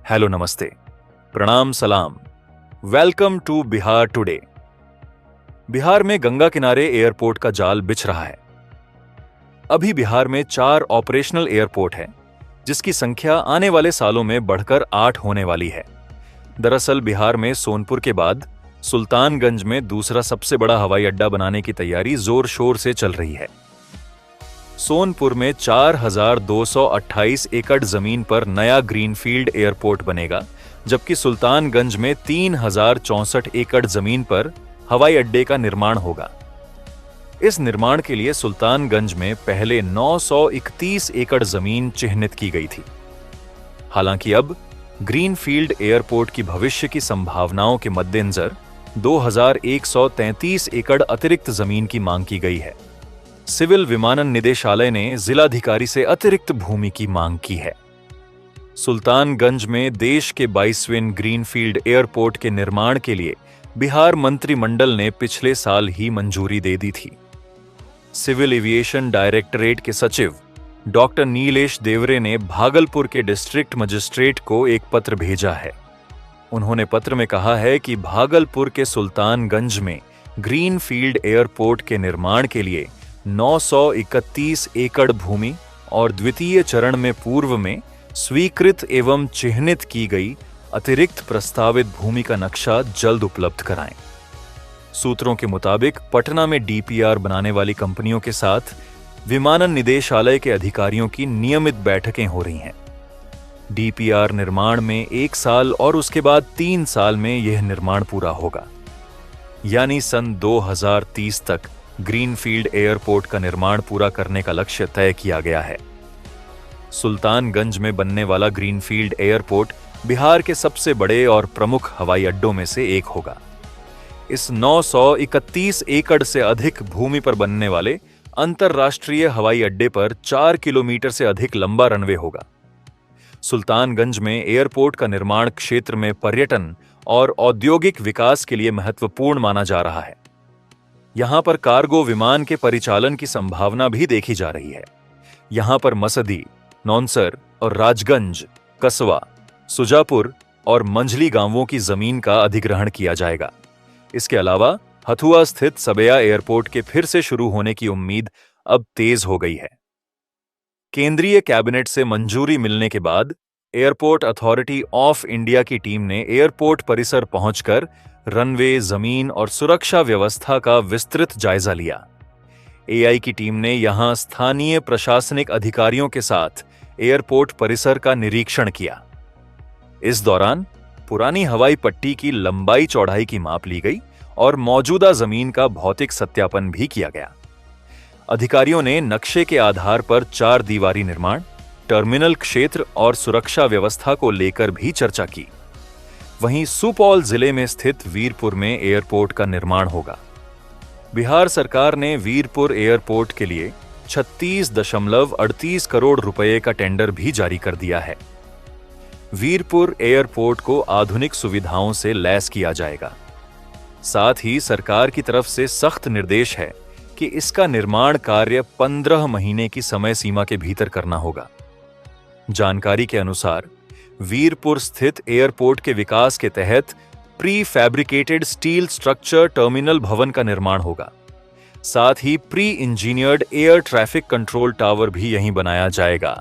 Hello नमस्ते, प्रणाम सलाम, welcome to Bihar today. Bihar में गंगा किनारे एयरपोर्ट का जाल बिछ रहा है। अभी बिहार में 4 ऑपरेशनल एयरपोर्ट हैं, जिसकी संख्या आने वाले सालों में बढ़कर 8 होने वाली है। दरअसल बिहार में सोनपुर के बाद सुल्तानगंज में दूसरा सबसे बड़ा हवाई अड्डा बनाने की तैयारी जोर शोर से चल रही है। सोनपुर में 4,228 एकड़ जमीन पर नया ग्रीनफील्ड एयरपोर्ट बनेगा, जबकि सुल्तानगंज में 3,064 एकड़ जमीन पर हवाई अड्डे का निर्माण होगा। इस निर्माण के लिए सुल्तानगंज में पहले 931 एकड़ जमीन चिह्नित की गई थी। हालांकि अब ग्रीनफील्ड एयरपोर्ट की भविष्य की संभावनाओं के मद्देनजर 2,133 एकड़ अतिरिक्त जमीन की मांग की गई है। सिविल विमानन निदेशालय ने जिलाधिकारी से अतिरिक्त भूमि की मांग की है। सुल्तानगंज में देश के 22वें ग्रीनफील्ड एयरपोर्ट के निर्माण के लिए बिहार मंत्रिमंडल ने पिछले साल ही मंजूरी दे दी थी। सिविल एविएशन डायरेक्टरेट के सचिव डॉक्टर नीलेश देवरे ने भागलपुर के डिस्ट्रिक्ट मजिस्ट्रेट को एक पत्र भेजा है। उन्होंने पत्र में कहा है कि भागलपुर के सुल्तानगंज में ग्रीनफील्ड एयरपोर्ट के निर्माण के लिए 931 एकड़ भूमि और द्वितीय चरण में पूर्व में स्वीकृत एवं चिह्नित की गई अतिरिक्त प्रस्तावित भूमि का नक्शा जल्द उपलब्ध कराएं। सूत्रों के मुताबिक पटना में डीपीआर बनाने वाली कंपनियों के साथ विमानन निदेशालय के अधिकारियों की नियमित बैठकें हो रही हैं। डीपीआर निर्माण में 1 साल और उसके बाद 3 साल में यह निर्माण पूरा होगा, यानी सन 2030 तक ग्रीनफील्ड एयरपोर्ट का निर्माण पूरा करने का लक्ष्य तय किया गया है। सुल्तानगंज में बनने वाला ग्रीनफील्ड एयरपोर्ट बिहार के सबसे बड़े और प्रमुख हवाई अड्डों में से एक होगा। इस 931 एकड़ से अधिक भूमि पर बनने वाले अंतर्राष्ट्रीय हवाई अड्डे पर 4 किलोमीटर से अधिक लंबा रनवे होगा। सुल्तानगंज में एयरपोर्ट का निर्माण क्षेत्र में पर्यटन और औद्योगिक विकास के लिए महत्वपूर्ण माना जा रहा है। यहां पर कार्गो विमान के परिचालन की संभावना भी देखी जा रही है। यहां पर मसदी, नौनसर और राजगंज, कसवा, सुजापुर और मंझली गांवों की जमीन का अधिग्रहण किया जाएगा। इसके अलावा हथुआ स्थित सबैया एयरपोर्ट के फिर से शुरू होने की उम्मीद अब तेज हो गई है। केंद्रीय कैबिनेट से मंजूरी मिलने के बाद एयरपोर्ट अथॉरिटी ऑफ इंडिया की टीम ने एयरपोर्ट परिसर पहुंचकर रनवे, जमीन और सुरक्षा व्यवस्था का विस्तृत जायजा लिया। एआई की टीम ने यहां स्थानीय प्रशासनिक अधिकारियों के साथ एयरपोर्ट परिसर का निरीक्षण किया। इस दौरान पुरानी हवाई पट्टी की लंबाई चौड़ाई की माप ली गई और मौजूदा जमीन का भौतिक सत्यापन भी किया गया। अधिकारियों ने नक्शे के आधार पर 4 दीवारी निर्माण, टर्मिनल क्षेत्र और सुरक्षा व्यवस्था को लेकर भी चर्चा की। वहीं सुपौल जिले में स्थित वीरपुर में एयरपोर्ट का निर्माण होगा। बिहार सरकार ने वीरपुर एयरपोर्ट के लिए 36.38 करोड़ रुपए का टेंडर भी जारी कर दिया है। वीरपुर एयरपोर्ट को आधुनिक सुविधाओं से लैस किया जाएगा। साथ ही सरकार की तरफ से सख्त निर्देश है कि इसका निर्माण कार्य 15 महीने की समय सीमा के भीतर करना होगा। जानकारी के अनुसार वीरपुर स्थित एयरपोर्ट के विकास के तहत pre fabricated steel structure terminal भवन का निर्माण होगा। साथ ही pre engineered air traffic control tower भी यहीं बनाया जाएगा।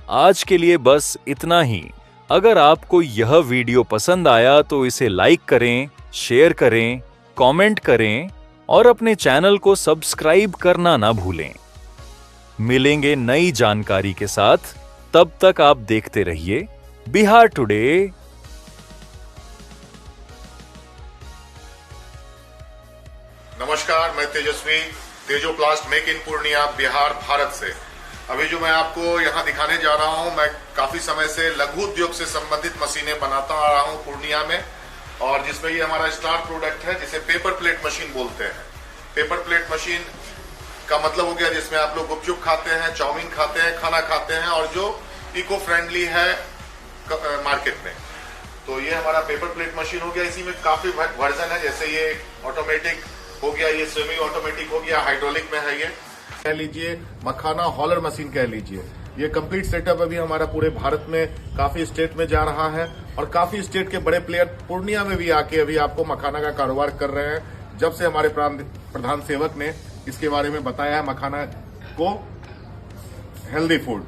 आज के लिए बस इतना ही। अगर आपको यह वीडियो पसंद आया तो इसे लाइक करें, शेयर करें, कमेंट करें और अपने चैनल को सब्सक्राइब करना ना भूलें। मिलेंगे नई जानकारी के साथ, तब तक आप देखते रहिए बिहार टुडे। नमस्कार, मैं तेजस्वी, तेजोप्लास्ट मेक इन पूर्णिया, बिहार, भारत से। अभी जो मैं आपको यहाँ दिखाने जा रहा हूँ, मैं काफी समय से लघु उद्योग से संबंधित मशीनें बनाता आ रहा हूँ पूर्णिया में, और जिसमें ये हमारा स्टार प्रोडक्ट है जिसे पेपर प्लेट मशीन बोलते हैं। पेपर प्लेट मशीन का मतलब हो गया जिसमें आप लोग गुपचुप खाते हैं, चाउमीन खाते हैं, खाना खाते हैं, और जो इको फ्रेंडली है मार्केट में। तो ये हमारा पेपर प्लेट मशीन हो गया। इसी में काफी वर्जन है, जैसे ये ऑटोमेटिक हो गया, ये सेमी ऑटोमेटिक हो गया, हाइड्रोलिक में है, ये कह लीजिए मखाना हॉलर मशीन कह लीजिए। ये कंप्लीट सेटअप अभी हमारा पूरे भारत में काफी स्टेट में जा रहा है और काफी स्टेट के बड़े प्लेयर पूर्णिया में भी आके अभी आपको मखाना का कारोबार कर रहे हैं। जब से हमारे प्रधान सेवक ने इसके बारे में बताया है मखाना को हेल्दी फूड।